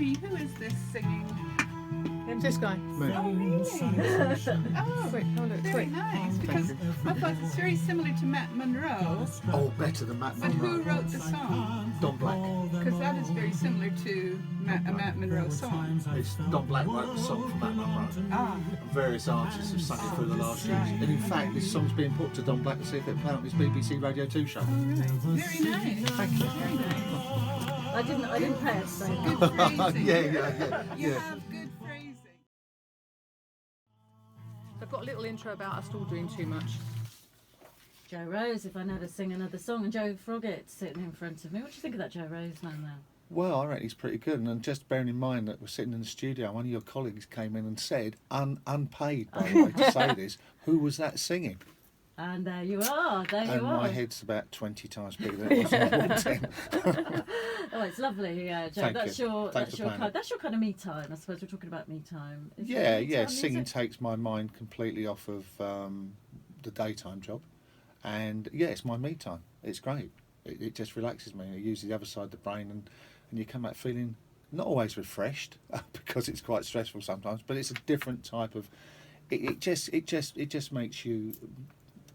me, who is this singing? This guy. Me. Oh, really? Oh, Quick, oh look, very quick. nice. Because I thought it's very similar to Matt Monroe. Oh, better than Matt But who Monroe. wrote the song? Don Black. Because that is very similar to a Matt Monroe song. It's Don Black wrote the song for Matt Monroe. Ah, Various artists have sung it through the last years. And in fact, this song's being put to Don Black to see if it play on his BBC Radio 2 show. all right. Very nice. Thank you. Very nice. I didn't pay it. So. Good phrasing. Yeah. You have good phrasing. I've got a little intro about us all doing too much. Joe Rose, if I know to sing another song, and Joe Froggett sitting in front of me. What do you think of that Joe Rose man there? Well, I reckon he's pretty good. And just bearing in mind that we're sitting in the studio, one of your colleagues came in and said, unpaid by the way to say this, who was that singing? And there you are. There And you are. my head's about 20 times bigger than it was when I walked in. Oh, it's lovely, Joe. Thank That's you. your Thanks that's for your playing kind. it. That's your kind of me time. I suppose we're talking about me time. Is it Yeah, me yeah. time Singing music? takes my mind completely off of the daytime job. And yeah, it's my me time. It's great. It just relaxes me. It uses the other side of the brain, and you come out feeling not always refreshed because it's quite stressful sometimes, but it's a different type of. It just makes you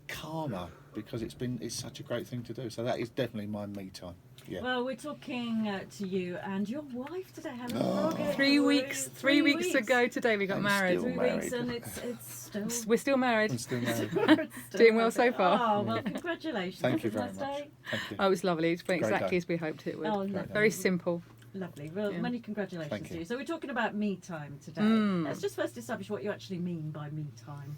calmer because it's such a great thing to do. So that is definitely my me time. Yeah. Well, we're talking to you and your wife today, Helen. Oh. Froggett. 3 weeks. 3 weeks ago today we got I'm married. still 3 married. weeks, and it's still. We're still married. I'm still married. still Doing well so far. Oh well, congratulations. Thank you Have a very nice much. day. Thank you. Oh, it was lovely. It's been Great exactly day. as we hoped it would. Oh, lovely. Very simple. Lovely. Well, Yeah. many congratulations Thank to you. you. So we're talking about me time today. Let's just first establish what you actually mean by me time.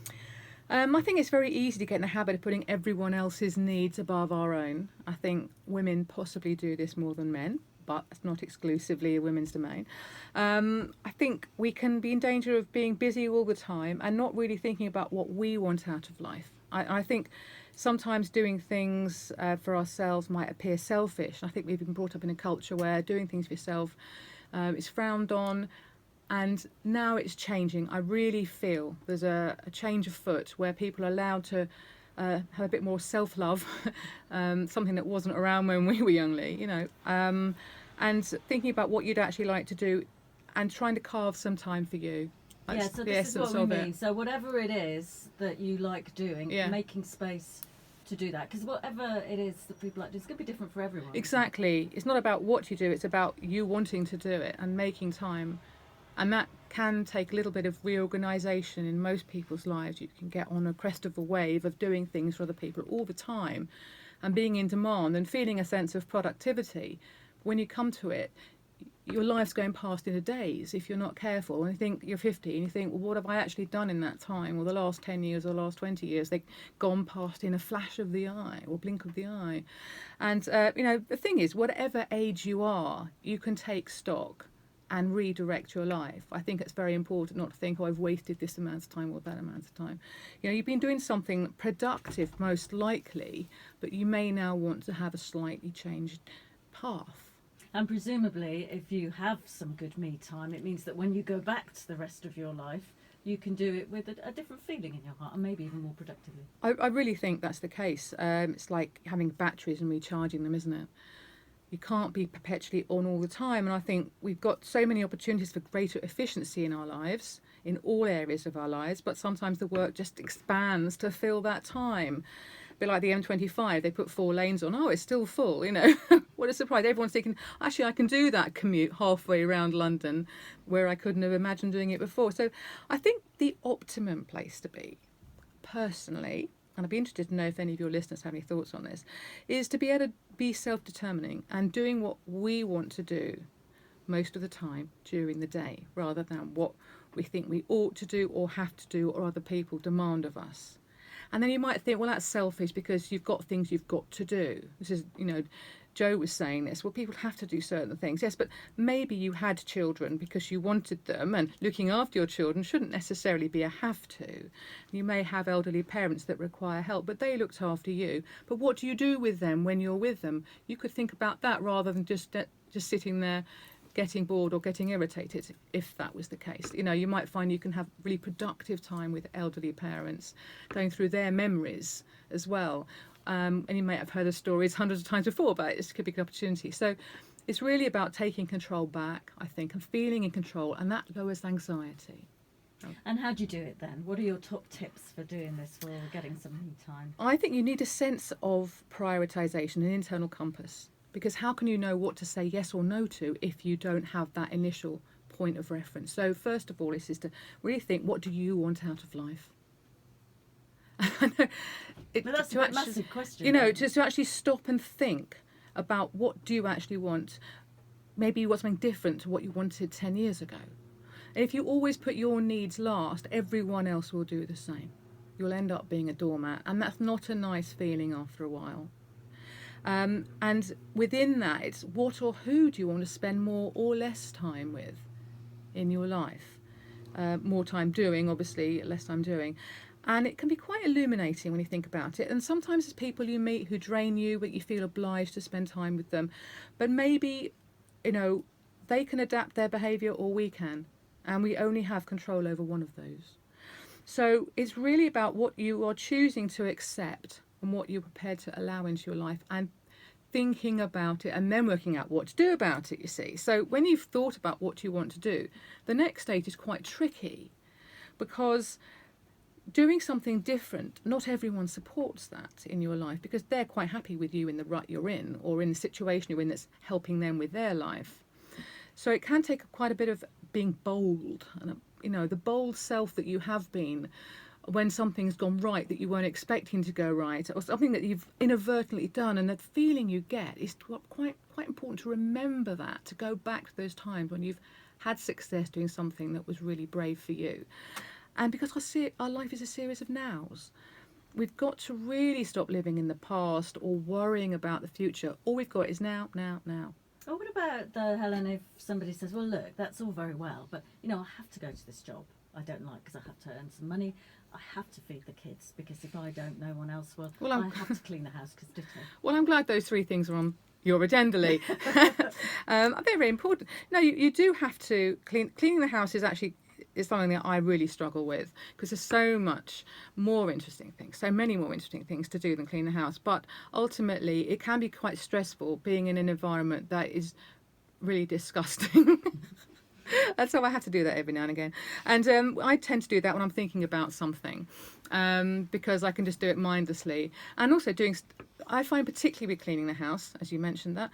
I think it's very easy to get in the habit of putting everyone else's needs above our own. I think women possibly do this more than men, but it's not exclusively a women's domain. I think we can be in danger of being busy all the time and not really thinking about what we want out of life. I think sometimes doing things for ourselves might appear selfish. I think we've been brought up in a culture where doing things for yourself is frowned on. And now it's changing. I really feel there's a change afoot where people are allowed to have a bit more self-love, something that wasn't around when we were youngly, and thinking about what you'd actually like to do and trying to carve some time for you. Yeah, That's so the this is what essence we of mean. it. So whatever it is that you like doing, Yeah. making space to do that. Because whatever it is that people like to do, it's going to be different for everyone. Exactly. It's not about what you do, it's about you wanting to do it and making time. And that can take a little bit of reorganisation in most people's lives. You can get on a crest of a wave of doing things for other people all the time and being in demand and feeling a sense of productivity. When you come to it, your life's going past in a daze if you're not careful. And you think you're 50 and you think, well, what have I actually done in that time? Or the last 10 years or the last 20 years, they've gone past in a flash of the eye or blink of the eye. And, the thing is, whatever age you are, you can take stock and redirect your life. I think it's very important not to think, I've wasted this amount of time or that amount of time. You've been doing something productive most likely, but you may now want to have a slightly changed path. And presumably, if you have some good me time, it means that when you go back to the rest of your life, you can do it with a different feeling in your heart and maybe even more productively. I really think that's the case. It's like having batteries and recharging them, isn't it? You can't be perpetually on all the time. And I think we've got so many opportunities for greater efficiency in our lives, in all areas of our lives, but sometimes the work just expands to fill that time. A bit like the M25, they put 4 lanes on. Oh, it's still full, What a surprise. Everyone's thinking, actually, I can do that commute halfway around London where I couldn't have imagined doing it before. So I think the optimum place to be, personally, and I'd be interested to know if any of your listeners have any thoughts on this, is to be able to be self-determining and doing what we want to do most of the time during the day, rather than what we think we ought to do or have to do or other people demand of us. And then you might think, well, that's selfish because you've got things you've got to do. This is, Joe was saying this, well, people have to do certain things. Yes, but maybe you had children because you wanted them, and looking after your children shouldn't necessarily be a have to. You may have elderly parents that require help, but they looked after you. But what do you do with them when you're with them? You could think about that rather than just sitting there getting bored or getting irritated, if that was the case. You might find you can have really productive time with elderly parents, going through their memories as well. And you may have heard the stories hundreds of times before, but this could be a good opportunity. So It's really about taking control back, I think, and feeling in control, and that lowers anxiety. And how do you do it then? What are your top tips for doing this, for getting some me time? I think you need a sense of prioritisation, an internal compass, because how can you know what to say yes or no to if you don't have that initial point of reference? So first of all, this is to really think, what do you want out of life? But that's a massive question. You know, to actually stop and think about what do you actually want. Maybe you want something different to what you wanted 10 years ago. And if you always put your needs last, everyone else will do the same. You'll end up being a doormat, and that's not a nice feeling after a while. And within that, it's what or who do you want to spend more or less time with in your life? More time doing, obviously, less time doing. And it can be quite illuminating when you think about it. And sometimes it's people you meet who drain you, but you feel obliged to spend time with them. But maybe, you know, they can adapt their behaviour or we can. And we only have control over one of those. So it's really about what you are choosing to accept and what you're prepared to allow into your life, and thinking about it and then working out what to do about it, you see. So when you've thought about what you want to do, the next stage is quite tricky, because doing something different, not everyone supports that in your life, because they're quite happy with you in the rut you're in, or in the situation you're in that's helping them with their life. So it can take quite a bit of being bold, and you know, the bold self that you have been when something's gone right that you weren't expecting to go right, or something that you've inadvertently done, and that feeling you get is quite important to remember that, to go back to those times when you've had success doing something that was really brave for you. And because our life is a series of nows, we've got to really stop living in the past or worrying about the future. All we've got is now, now, now. Well, what about, though, Helen, if somebody says, well, look, that's all very well, but, you know, I have to go to this job I don't like because I have to earn some money. I have to feed the kids because if I don't, no one else will. I have to clean the house because ditto. Well, I'm glad those three things are on your agenda, Leigh. They're very important. No, you do have to cleaning the house is something that I really struggle with, because there's so many more interesting things to do than clean the house. But ultimately, it can be quite stressful being in an environment that is really disgusting. And so I have to do that every now and again. And I tend to do that when I'm thinking about something, because I can just do it mindlessly. And also I find particularly with cleaning the house, as you mentioned that,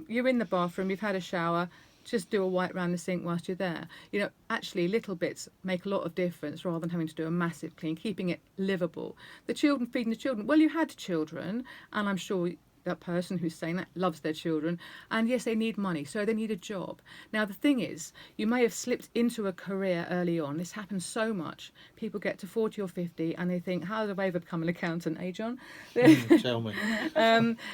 you're in the bathroom, you've had a shower, just do a wipe around the sink whilst you're there. You know, actually little bits make a lot of difference rather than having to do a massive clean, keeping it livable. The children, feeding the children. Well, you had children, and I'm sure that person who's saying that loves their children, and yes, they need money, so they need a job. Now the thing is, you may have slipped into a career early on. This happens so much. People get to 40 or 50 and they think, how have I ever become an accountant, John? Tell me.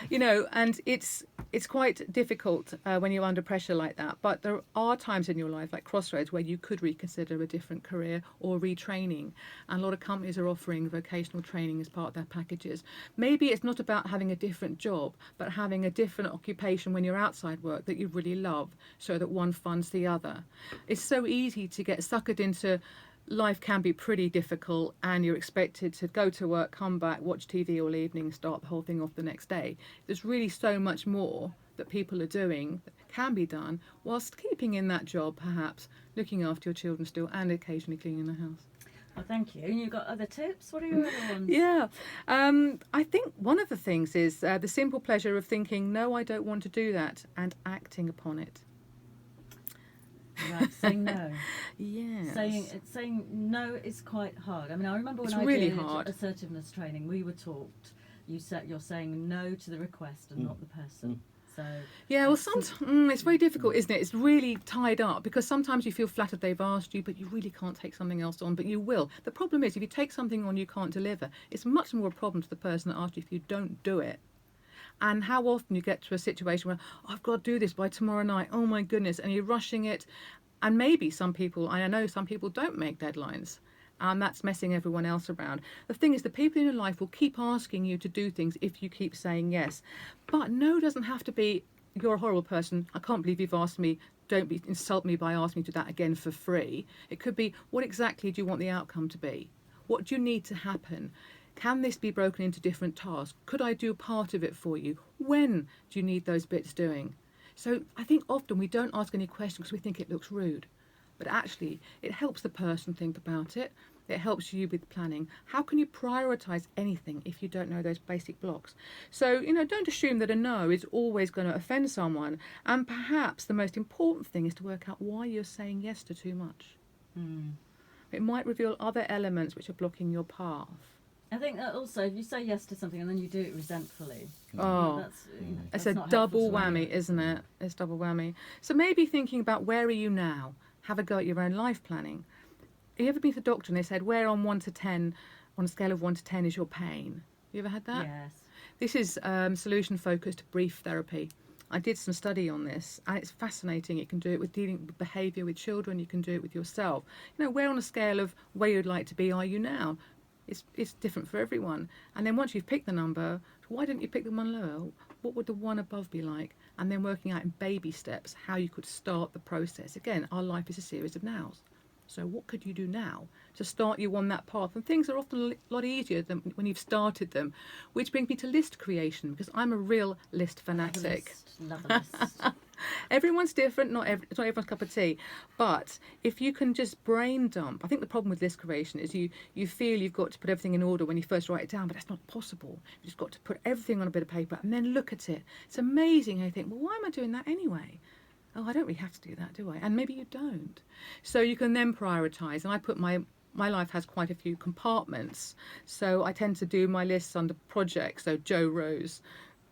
You know, and it's quite difficult when you're under pressure like that, but there are times in your life, like crossroads, where you could reconsider a different career or retraining, and a lot of companies are offering vocational training as part of their packages. Maybe it's not about having a different job, but having a different occupation when you're outside work that you really love, so that one funds the other. It's so easy to get suckered into life can be pretty difficult, and you're expected to go to work, come back, watch TV all evening, start the whole thing off the next day. There's really so much more that people are doing that can be done whilst keeping in that job, perhaps looking after your children still, and occasionally cleaning the house. Well, thank you. And you've got other tips? What are your other ones? Yeah. I think one of the things is the simple pleasure of thinking, no, I don't want to do that, and acting upon it. Right, saying no. Yes. Saying no is quite hard. I mean, I remember when It's I really did hard. assertiveness training, we were taught you're saying no to the request and not the person. So yeah, well, sometimes it's very difficult, isn't it? It's really tied up, because sometimes you feel flattered they've asked you, but you really can't take something else on, but you will. The problem is, if you take something on you can't deliver, it's much more a problem to the person that asked you if you don't do it. And how often you get to a situation where, oh, I've got to do this by tomorrow night, oh my goodness, and you're rushing it. And maybe some people, I know some people don't make deadlines, and that's messing everyone else around. The thing is, the people in your life will keep asking you to do things if you keep saying yes. But no doesn't have to be, you're a horrible person, I can't believe you've asked me, don't insult me by asking me to do that again for free. It could be, what exactly do you want the outcome to be? What do you need to happen? Can this be broken into different tasks? Could I do part of it for you? When do you need those bits doing? So I think often we don't ask any questions because we think it looks rude. But actually, it helps the person think about it. It helps you with planning. How can you prioritise anything if you don't know those basic blocks? So, don't assume that a no is always going to offend someone. And perhaps the most important thing is to work out why you're saying yes to too much. It might reveal other elements which are blocking your path. I think that also, if you say yes to something and then you do it resentfully, It's that's a not double helpful to whammy, anyone. isn't it? It's double whammy. So maybe thinking about where are you now? Have a go at your own life planning. Have you ever been to the doctor and they said, where on 1 to 10, on a scale of 1 to 10 is your pain? You ever had that? Yes. This is solution-focused brief therapy. I did some study on this, and it's fascinating. You can do it with dealing with behaviour with children. You can do it with yourself. Where on a scale of where you'd like to be are you now? It's different for everyone. And then once you've picked the number, why didn't you pick the one lower? What would the one above be like? And then working out in baby steps how you could start the process. Again, our life is a series of nows. So what could you do now to start you on that path? And things are often a lot easier than when you've started them, which brings me to list creation, because I'm a real list fanatic. Love a list. Everyone's different, it's not everyone's cup of tea. But if you can just brain dump, I think the problem with list creation is you feel you've got to put everything in order when you first write it down, but that's not possible. You've just got to put everything on a bit of paper and then look at it. It's amazing how you think, well, why am I doing that anyway? Oh, I don't really have to do that, do I? And maybe you don't. So you can then prioritise. And I put my life has quite a few compartments. So I tend to do my lists under projects. So Joe Rose,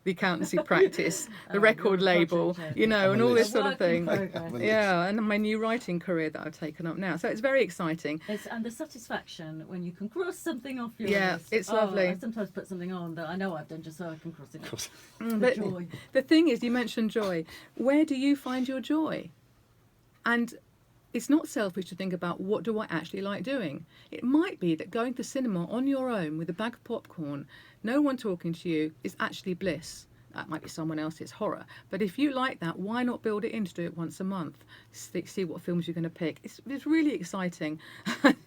the Accountancy Practice, the record label, and all this sort of thing. Yeah, and my new writing career that I've taken up now. So it's very exciting. And the satisfaction when you can cross something off your list. It's lovely. I sometimes put something on that I know I've done just so I can cross it off. But Joy. the thing is, you mentioned joy. Where do you find your joy? And it's not selfish to think about what do I actually like doing. It might be that going to the cinema on your own with a bag of popcorn, no one talking to you, is actually bliss. That might be someone else's horror. But if you like that, why not build it in to do it once a month? See what films you're going to pick. It's really exciting.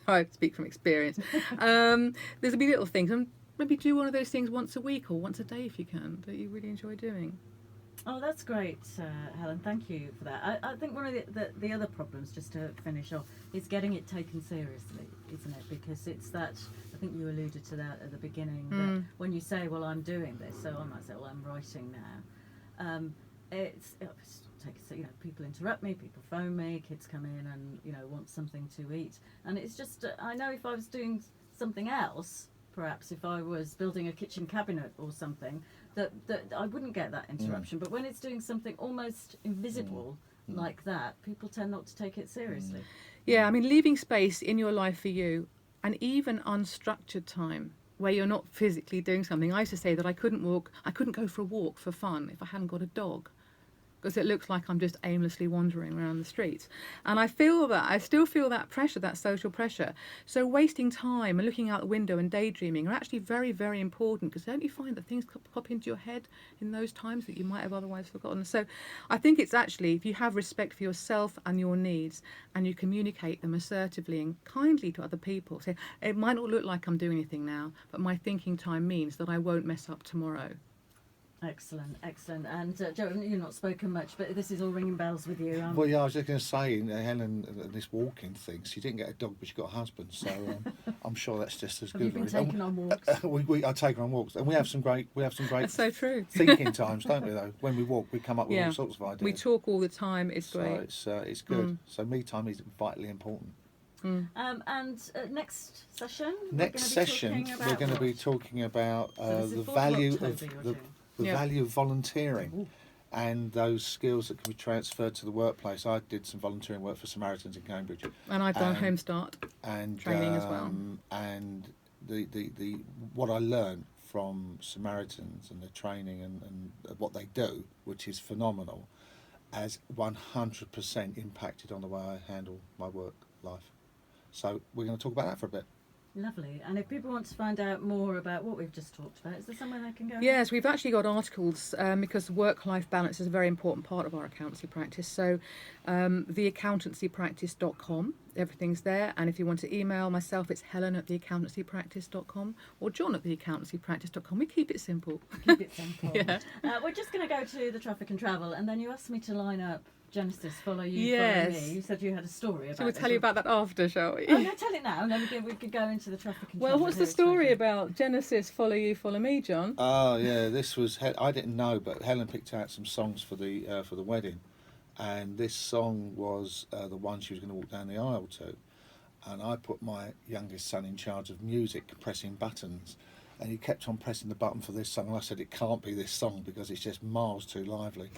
I speak from experience. There's be little things. And maybe do one of those things once a week or once a day if you can, that you really enjoy doing. Oh, that's great, Helen. Thank you for that. I think one of the other problems, just to finish off, is getting it taken seriously, isn't it? Because it's that, I think you alluded to that at the beginning, that when you say, well, I'm doing this, so I might say, well, I'm writing now. People interrupt me, people phone me, kids come in and, want something to eat. And it's just, I know if I was doing something else, perhaps if I was building a kitchen cabinet or something, that I wouldn't get that interruption. But when it's doing something almost invisible like that, people tend not to take it seriously. Yeah, I mean, leaving space in your life for you, and even unstructured time where you're not physically doing something. I used to say that I couldn't go for a walk for fun if I hadn't got a dog, because it looks like I'm just aimlessly wandering around the streets. And I still feel that pressure, that social pressure. So wasting time and looking out the window and daydreaming are actually very, very important, because don't you find that things pop into your head in those times that you might have otherwise forgotten? So I think it's actually, if you have respect for yourself and your needs and you communicate them assertively and kindly to other people, say, it might not look like I'm doing anything now, but my thinking time means that I won't mess up tomorrow. Excellent. And Joe, you've not spoken much, but this is all ringing bells with you. Well, yeah, I was just going to say, Helen, this walking thing, she didn't get a dog, but she got a husband, so I'm sure that's just as Have good. you been taken on walks? I take her on walks, and we have some great That's so true. thinking times, don't we? Though when we walk, we come up with all sorts of ideas. We talk all the time. It's great. So it's good. So me time is vitally important. And next session. We're going to be talking about the value of volunteering and those skills that can be transferred to the workplace. I did some volunteering work for Samaritans in Cambridge, and I've done Home Start and training as well. And the what I learned from Samaritans and the training and what they do, which is phenomenal, has 100% impacted on the way I handle my work life. So we're going to talk about that for a bit. Lovely. And if people want to find out more about what we've just talked about, is there somewhere they can go? Yes, we've actually got articles because work-life balance is a very important part of our accountancy practice. So theaccountancypractice.com, everything's there. And if you want to email myself, it's helen@theaccountancypractice.com or john@theaccountancypractice.com. We keep it simple. Keep it simple. Yeah. We're just going to go to the traffic and travel, and then you asked me to line up Genesis, follow you, Yes. follow me. You said you had a story about Shall we this. tell you about that after, shall we? Oh, no, tell it now, and then we could go into the traffic and Well, travel. what's here the at story Froggett. about Genesis, follow you, follow me, John? Oh yeah, this was I didn't know, but Helen picked out some songs for the wedding, and this song was the one she was going to walk down the aisle to, and I put my youngest son in charge of music, pressing buttons, and he kept on pressing the button for this song, and I said it can't be this song because it's just miles too lively,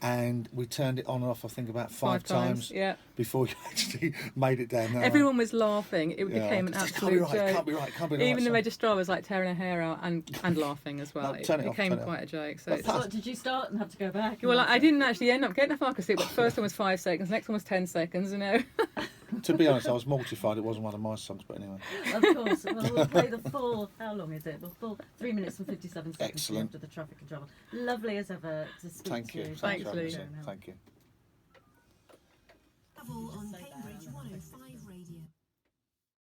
and we turned it on and off I think about five times Yeah. before you actually made it down there. Everyone was laughing. It Yeah, became an it absolute can't be right, joke. it can't be right, it can't be the Even right the song. registrar was like tearing her hair out and laughing as well. No, turn it off, became turn it off. quite a joke. So But it's, So what, did you start and have to go back? well, I didn't actually end up getting that far because the first one was 5 seconds, the next one was 10 seconds. You know. To be honest, I was mortified it wasn't one of my songs, but anyway. Of course. Well, we'll play the full. How long is it? The full 3 minutes and 57 seconds Excellent. after the traffic and travel. Lovely as ever to speak Thank to you. you. Thank you. Thanks, Leigh. Thank you.